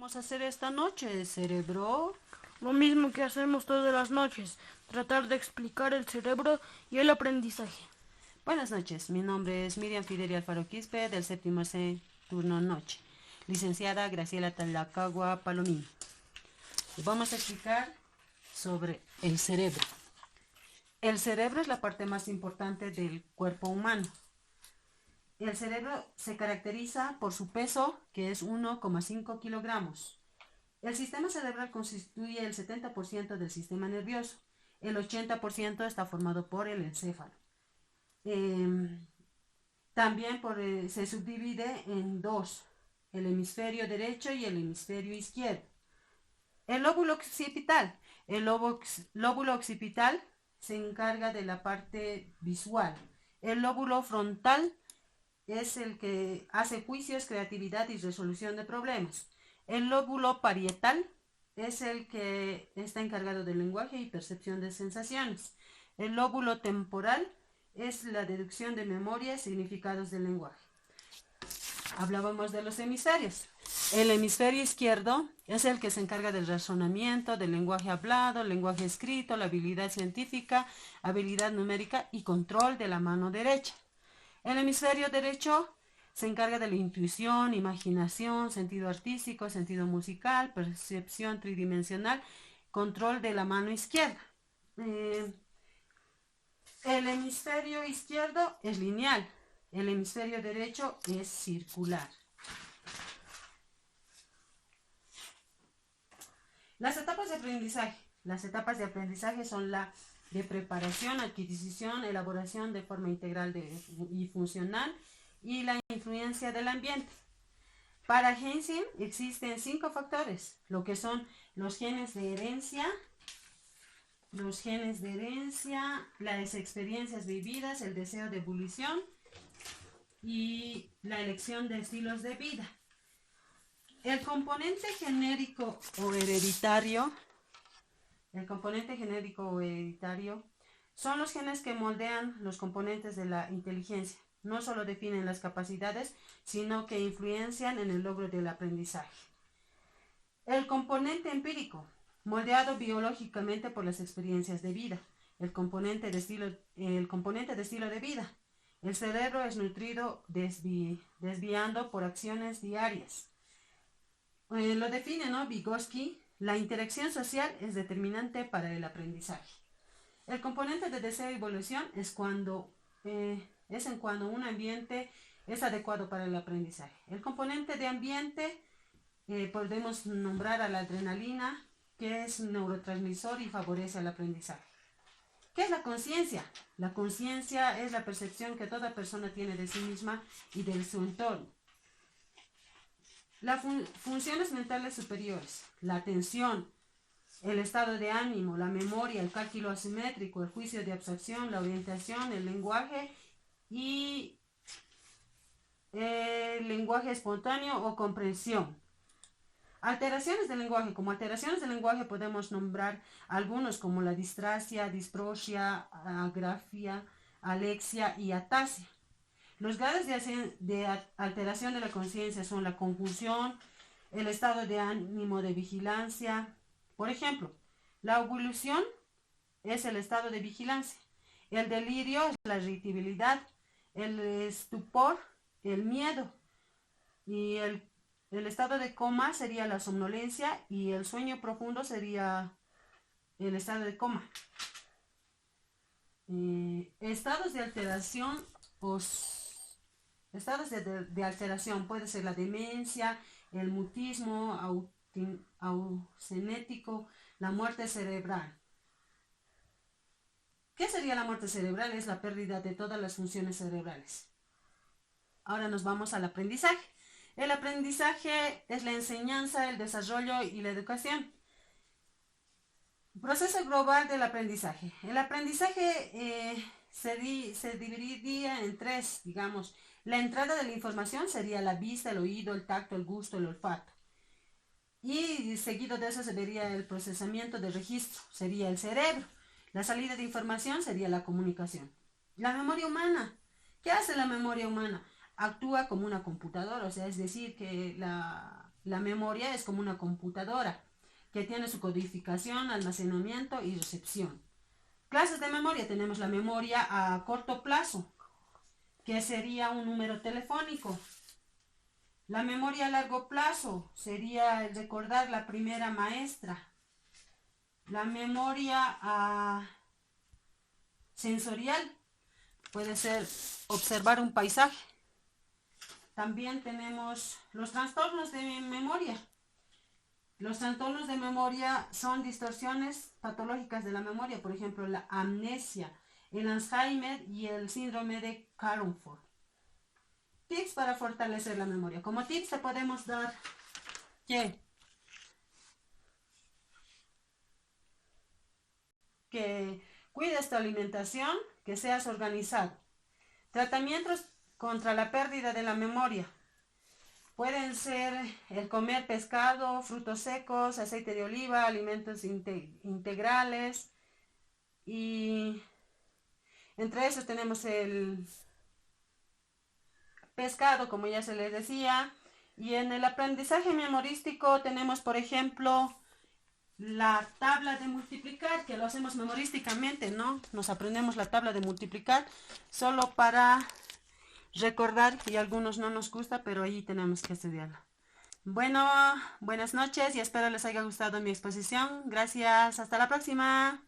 Vamos a hacer esta noche, cerebro. Lo mismo que hacemos todas las noches, tratar de explicar el cerebro y el aprendizaje. Buenas noches, mi nombre es Miriam Fidelia Alfaro Quispe del séptimo C, turno noche. Licenciada Graciela Talacagua Palomín. Vamos a explicar sobre el cerebro. El cerebro es la parte más importante del cuerpo humano. El cerebro se caracteriza por su peso, que es 1,5 kilogramos. El sistema cerebral constituye el 70% del sistema nervioso. El 80% está formado por el encéfalo. También se subdivide en dos, el hemisferio derecho y el hemisferio izquierdo. El lóbulo occipital. El lóbulo occipital se encarga de la parte visual. El lóbulo frontal es el que hace juicios, creatividad y resolución de problemas. El lóbulo parietal es el que está encargado del lenguaje y percepción de sensaciones. El lóbulo temporal es la deducción de memoria y significados del lenguaje. Hablábamos de los hemisferios. El hemisferio izquierdo es el que se encarga del razonamiento, del lenguaje hablado, lenguaje escrito, la habilidad científica, habilidad numérica y control de la mano derecha. El hemisferio derecho se encarga de la intuición, imaginación, sentido artístico, sentido musical, percepción tridimensional, control de la mano izquierda. El hemisferio izquierdo es lineal, el hemisferio derecho es circular. Las etapas de aprendizaje. Las etapas de aprendizaje son la de preparación, adquisición, elaboración de forma integral y funcional y la influencia del ambiente. Para Hansen existen 5 factores, lo que son los genes de herencia, las experiencias vividas, el deseo de evolución y la elección de estilos de vida. El componente genérico o hereditario son los genes que moldean los componentes de la inteligencia. No solo definen las capacidades, sino que influencian en el logro del aprendizaje. El componente empírico, moldeado biológicamente por las experiencias de vida. El componente de estilo de vida. El cerebro es nutrido desviando por acciones diarias. Lo define, ¿no? Vygotsky. La interacción social es determinante para el aprendizaje. El componente de deseo y evolución es cuando un ambiente es adecuado para el aprendizaje. El componente de ambiente podemos nombrar a la adrenalina, que es un neurotransmisor y favorece el aprendizaje. ¿Qué es la conciencia? La conciencia es la percepción que toda persona tiene de sí misma y de su entorno. Las funciones mentales superiores, la atención, el estado de ánimo, la memoria, el cálculo asimétrico, el juicio de abstracción, la orientación, el lenguaje y el lenguaje espontáneo o comprensión. Alteraciones del lenguaje. Como alteraciones del lenguaje podemos nombrar algunos como la distrasia, disprosia, agrafia, alexia y atasia. Los grados de alteración de la conciencia son la confusión, el estado de ánimo de vigilancia. Por ejemplo, la evolución es el estado de vigilancia, el delirio es la irritabilidad, el estupor, el miedo, y el estado de coma sería la somnolencia y el sueño profundo sería el estado de coma. Estados de alteración de alteración puede ser la demencia, el mutismo ausenético, la muerte cerebral. ¿Qué sería la muerte cerebral? Es la pérdida de todas las funciones cerebrales. Ahora nos vamos al aprendizaje. El aprendizaje es la enseñanza, el desarrollo y la educación. Proceso global del aprendizaje. El aprendizaje se dividiría en 3, digamos. La entrada de la información sería la vista, el oído, el tacto, el gusto, el olfato. Y seguido de eso se vería el procesamiento de registro, sería el cerebro. La salida de información sería la comunicación. La memoria humana. ¿Qué hace la memoria humana? Actúa como una computadora, o sea, es decir, que La memoria es como una computadora que tiene su codificación, almacenamiento y recepción. Clases de memoria. Tenemos la memoria a corto plazo, que sería un número telefónico. La memoria a largo plazo sería el recordar la primera maestra. La memoria sensorial puede ser observar un paisaje. También tenemos los trastornos de memoria. Los trastornos de memoria son distorsiones patológicas de la memoria, por ejemplo, la amnesia, el Alzheimer y el síndrome de Caronfort. Tips para fortalecer la memoria. Como tips te podemos dar que cuides tu alimentación, que seas organizado. Tratamientos contra la pérdida de la memoria. Pueden ser el comer pescado, frutos secos, aceite de oliva, alimentos integrales, y entre esos tenemos el pescado, como ya se les decía. Y en el aprendizaje memorístico tenemos, por ejemplo, la tabla de multiplicar, que lo hacemos memorísticamente, ¿no? Nos aprendemos la tabla de multiplicar solo para recordar, y a algunos no nos gusta, pero ahí tenemos que estudiarla. Bueno, buenas noches y espero les haya gustado mi exposición. Gracias, hasta la próxima.